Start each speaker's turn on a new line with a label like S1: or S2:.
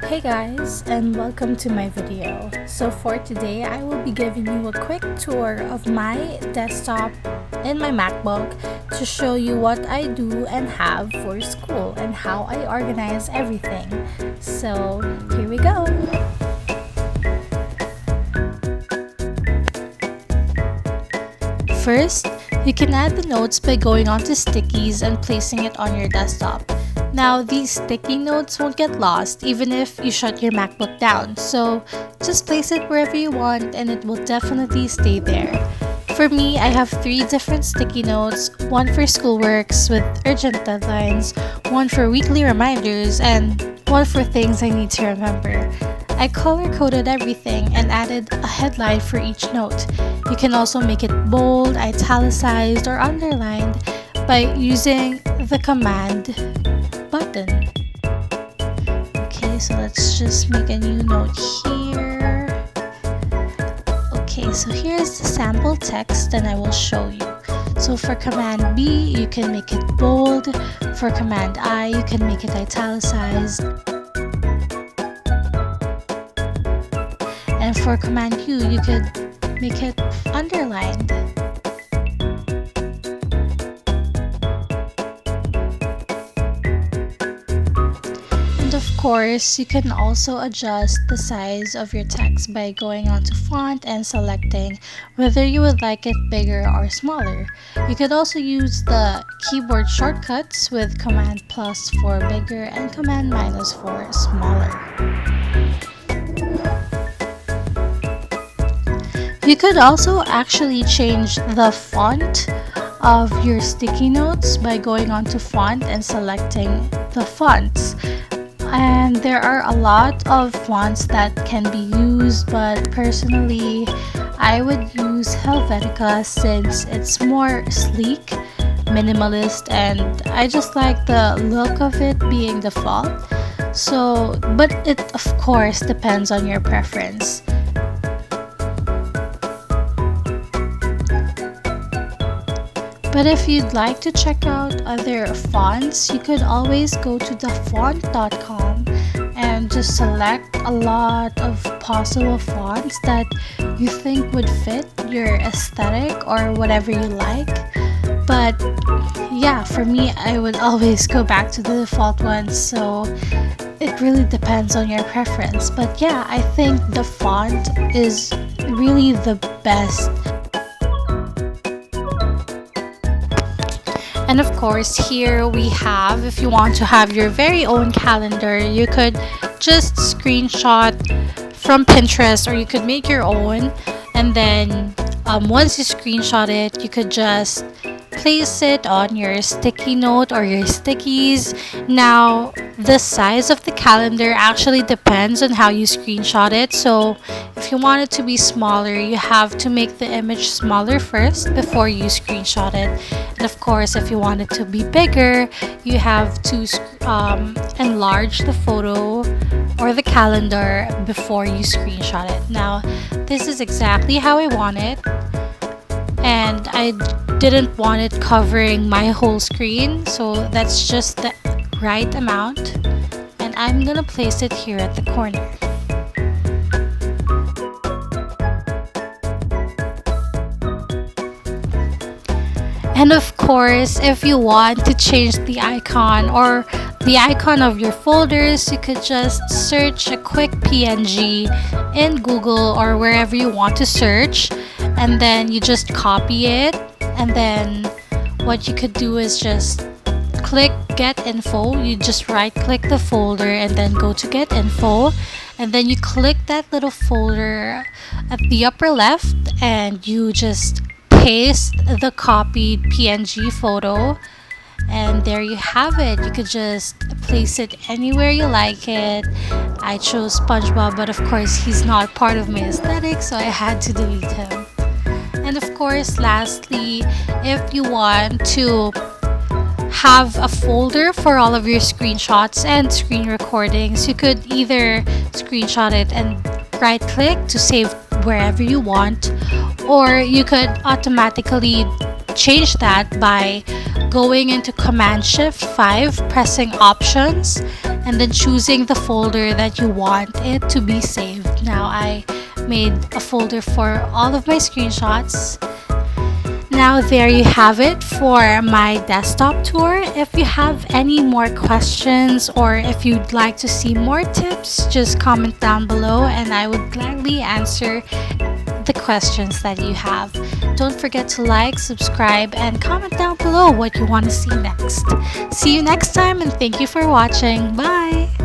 S1: Hey guys, and welcome to my video. So for today, I will be giving you a quick tour of my desktop and my MacBook to show you what I do and have for school and how I organize everything. So here we go. First, you can add the notes by going onto stickies and placing it on your desktop. Now, these sticky notes won't get lost even if you shut your MacBook down, so just place it wherever you want and it will definitely stay there. For me, I have 3 different sticky notes, one for schoolworks with urgent deadlines, one for weekly reminders, and one for things I need to remember. I color-coded everything and added a headline for each note. You can also make it bold, italicized, or underlined by using the command button. Okay, so let's just make a new note here. Okay, so here's the sample text and I will show you. So for command B, you can make it bold. For command I, you can make it italicized. And for command U, you could make it underlined. And of course, you can also adjust the size of your text by going onto font and selecting whether you would like it bigger or smaller. You could also use the keyboard shortcuts with command plus for bigger and command minus for smaller. You could also actually change the font of your sticky notes by going onto font and selecting the fonts. And there are a lot of fonts that can be used, but personally I would use Helvetica since it's more sleek, minimalist, and I just like the look of it being default. But it of course depends on your preference. But if you'd like to check out other fonts, you could always go to thefont.com and just select a lot of possible fonts that you think would fit your aesthetic or whatever you like. But yeah, for me, I would always go back to the default ones, so it really depends on your preference. But yeah, I think the font is really the best. And of course, here we have, if you want to have your very own calendar, you could just screenshot from Pinterest or you could make your own. And then once you screenshot it, you could just place it on your sticky note or your stickies. Now, the size of the calendar actually depends on how you screenshot it. So if you want it to be smaller, you have to make the image smaller first before you screenshot it. And of course, if you want it to be bigger, you have to enlarge the photo or the calendar before you screenshot it. Now, this is exactly how I want it. And I didn't want it covering my whole screen, so that's just the right amount. And I'm gonna place it here at the corner. And of course, if you want to change the icon or the icon of your folders, you could just search a quick PNG in Google or wherever you want to search, and then you just copy it. And then what you could do is just click get info. You just right click the folder and then go to get info, and then you click that little folder at the upper left and you just paste the copied PNG photo, and there you have it. You could just place it anywhere you like it. I chose SpongeBob, but of course he's not part of my aesthetic, so I had to delete him. And of course, lastly, if you want to have a folder for all of your screenshots and screen recordings, you could either screenshot it and right click to save wherever you want, or you could automatically change that by going into Command Shift 5, pressing Options, and then choosing the folder that you want it to be saved. Now I made a folder for all of my screenshots. Now there you have it for my desktop tour. If you have any more questions or if you'd like to see more tips, just comment down below and I would gladly answer the questions that you have. Don't forget to like, subscribe, and comment down below what you want to see next. See you next time and thank you for watching. Bye!